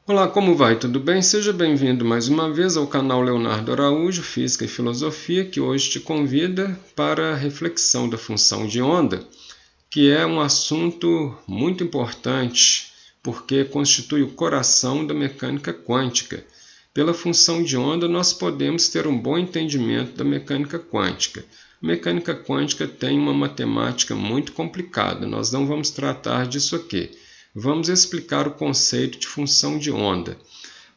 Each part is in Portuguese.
Olá, como vai? Tudo bem? Seja bem-vindo mais uma vez ao canal Leonardo Araújo, Física e Filosofia, que hoje te convida para a reflexão da função de onda, que é um assunto muito importante, porque constitui o coração da mecânica quântica. Pela função de onda, nós podemos ter um bom entendimento da mecânica quântica. A mecânica quântica tem uma matemática muito complicada, nós não vamos tratar disso aqui. Vamos explicar o conceito de função de onda.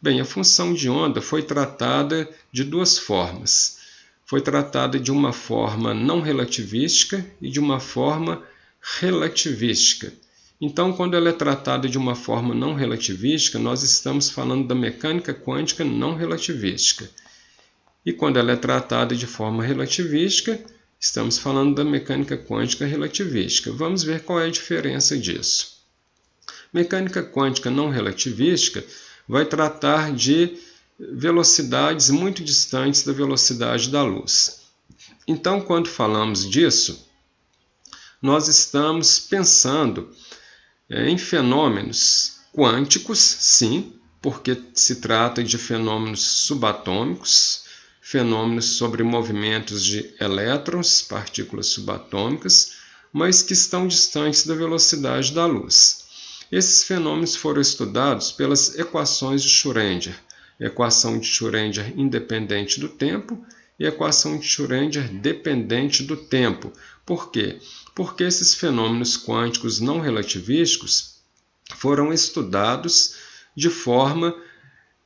Bem, a função de onda foi tratada de duas formas. Foi tratada de uma forma não relativística e de uma forma relativística. Então, quando ela é tratada de uma forma não relativística, nós estamos falando da mecânica quântica não relativística. E quando ela é tratada de forma relativística, estamos falando da mecânica quântica relativística. Vamos ver qual é a diferença disso. Mecânica quântica não relativística vai tratar de velocidades muito distantes da velocidade da luz. Então, quando falamos disso, nós estamos pensando em fenômenos quânticos, sim, porque se trata de fenômenos subatômicos, fenômenos sobre movimentos de elétrons, partículas subatômicas, mas que estão distantes da velocidade da luz. Esses fenômenos foram estudados pelas equações de Schrödinger, equação de Schrödinger independente do tempo e equação de Schrödinger dependente do tempo. Por quê? Porque esses fenômenos quânticos não relativísticos foram estudados de forma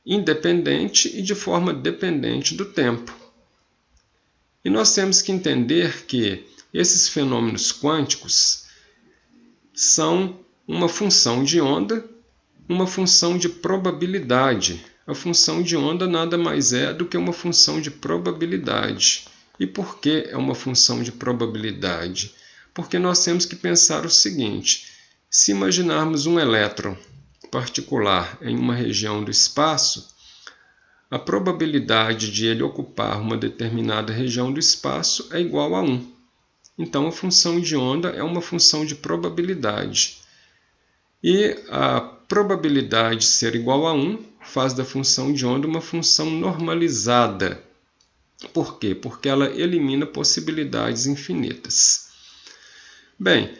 independente e de forma dependente do tempo. E nós temos que entender que esses fenômenos quânticos são uma função de onda, uma função de probabilidade. A função de onda nada mais é do que uma função de probabilidade. E por que é uma função de probabilidade? Porque nós temos que pensar o seguinte: se imaginarmos um elétron particular em uma região do espaço, a probabilidade de ele ocupar uma determinada região do espaço é igual a 1. Então, a função de onda é uma função de probabilidade. E a probabilidade de ser igual a 1 faz da função de onda uma função normalizada. Por quê? Porque ela elimina possibilidades infinitas. Bem,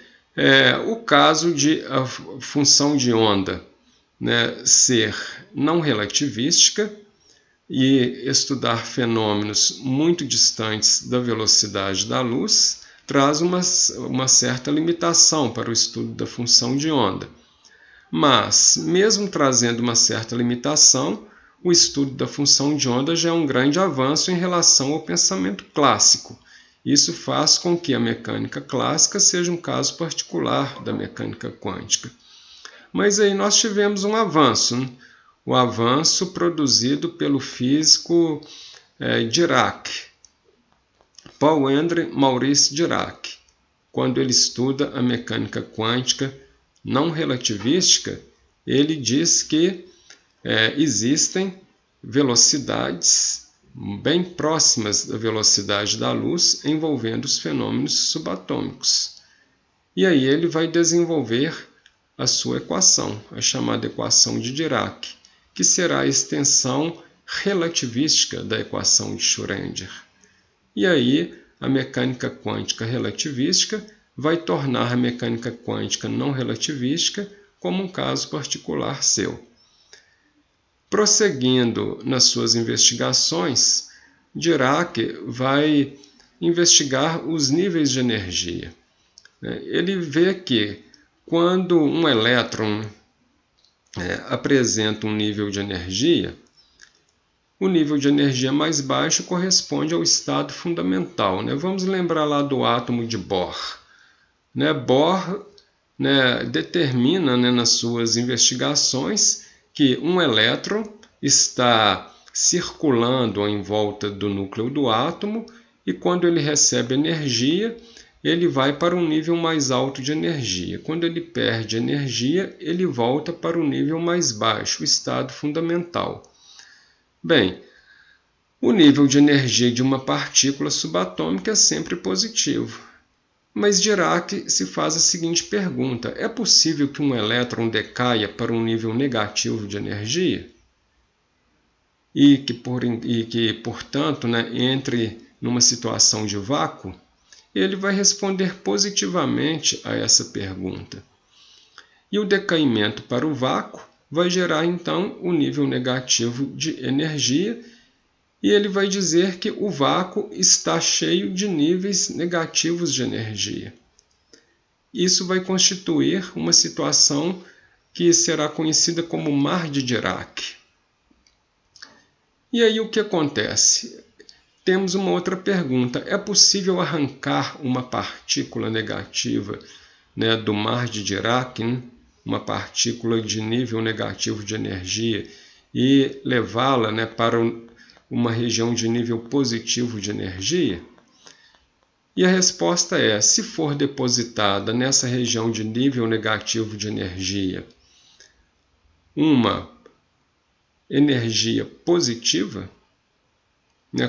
o caso de a função de onda, ser não relativística e estudar fenômenos muito distantes da velocidade da luz traz uma certa limitação para o estudo da função de onda. Mas, mesmo trazendo uma certa limitação, o estudo da função de onda já é um grande avanço em relação ao pensamento clássico. Isso faz com que a mecânica clássica seja um caso particular da mecânica quântica. Mas aí nós tivemos um avanço, o avanço produzido pelo físico Dirac, Paul-André Maurice Dirac, quando ele estuda a mecânica quântica não relativística. Ele diz que existem velocidades bem próximas da velocidade da luz envolvendo os fenômenos subatômicos. E aí ele vai desenvolver a sua equação, a chamada equação de Dirac, que será a extensão relativística da equação de Schrödinger. E aí a mecânica quântica relativística vai tornar a mecânica quântica não relativística como um caso particular seu. Prosseguindo nas suas investigações, Dirac vai investigar os níveis de energia. Ele vê que quando um elétron apresenta um nível de energia, o nível de energia mais baixo corresponde ao estado fundamental. Vamos lembrar lá do átomo de Bohr. Bohr determina nas suas investigações que um elétron está circulando em volta do núcleo do átomo e quando ele recebe energia, ele vai para um nível mais alto de energia. Quando ele perde energia, ele volta para o nível mais baixo, o estado fundamental. Bem, o nível de energia de uma partícula subatômica é sempre positivo. Mas Dirac se faz a seguinte pergunta: é possível que um elétron decaia para um nível negativo de energia? E que portanto, entre numa situação de vácuo? Ele vai responder positivamente a essa pergunta. E o decaimento para o vácuo vai gerar, então, o nível negativo de energia, e ele vai dizer que o vácuo está cheio de níveis negativos de energia. Isso vai constituir uma situação que será conhecida como mar de Dirac. E aí o que acontece? Temos uma outra pergunta: é possível arrancar uma partícula negativa, do mar de Dirac, uma partícula de nível negativo de energia, e levá-la para uma região de nível positivo de energia? E a resposta é: se for depositada nessa região de nível negativo de energia uma energia positiva,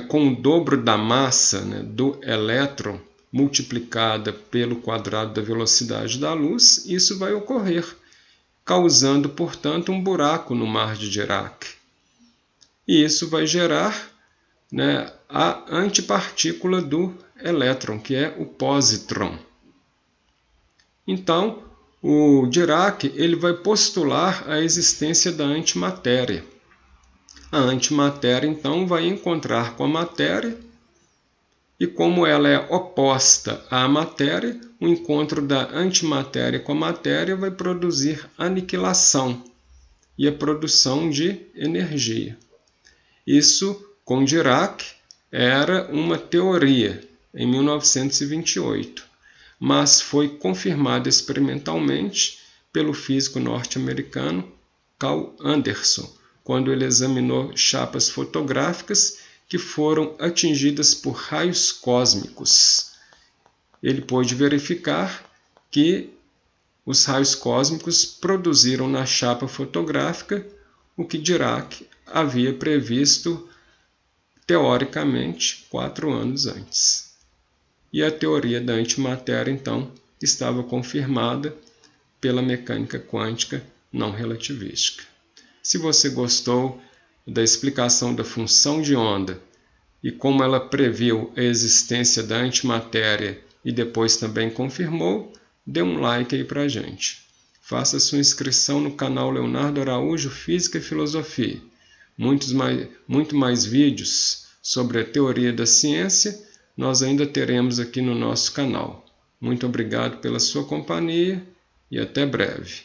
com o dobro da massa do elétron multiplicada pelo quadrado da velocidade da luz, isso vai ocorrer, causando, portanto, um buraco no mar de Dirac. E isso vai gerar a antipartícula do elétron, que é o positron. Então, o Dirac ele vai postular a existência da antimatéria. A antimatéria, então, vai encontrar com a matéria, e como ela é oposta à matéria, o encontro da antimatéria com a matéria vai produzir aniquilação e a produção de energia. Isso, com Dirac, era uma teoria em 1928, mas foi confirmada experimentalmente pelo físico norte-americano Carl Anderson, quando ele examinou chapas fotográficas que foram atingidas por raios cósmicos. Ele pôde verificar que os raios cósmicos produziram na chapa fotográfica o que Dirac havia previsto teoricamente 4 anos antes. E a teoria da antimatéria, então, estava confirmada pela mecânica quântica não relativística. Se você gostou da explicação da função de onda e como ela previu a existência da antimatéria e depois também confirmou, dê um like aí pra gente. Faça sua inscrição no canal Leonardo Araújo Física e Filosofia. Muito mais vídeos sobre a teoria da ciência nós ainda teremos aqui no nosso canal. Muito obrigado pela sua companhia e até breve.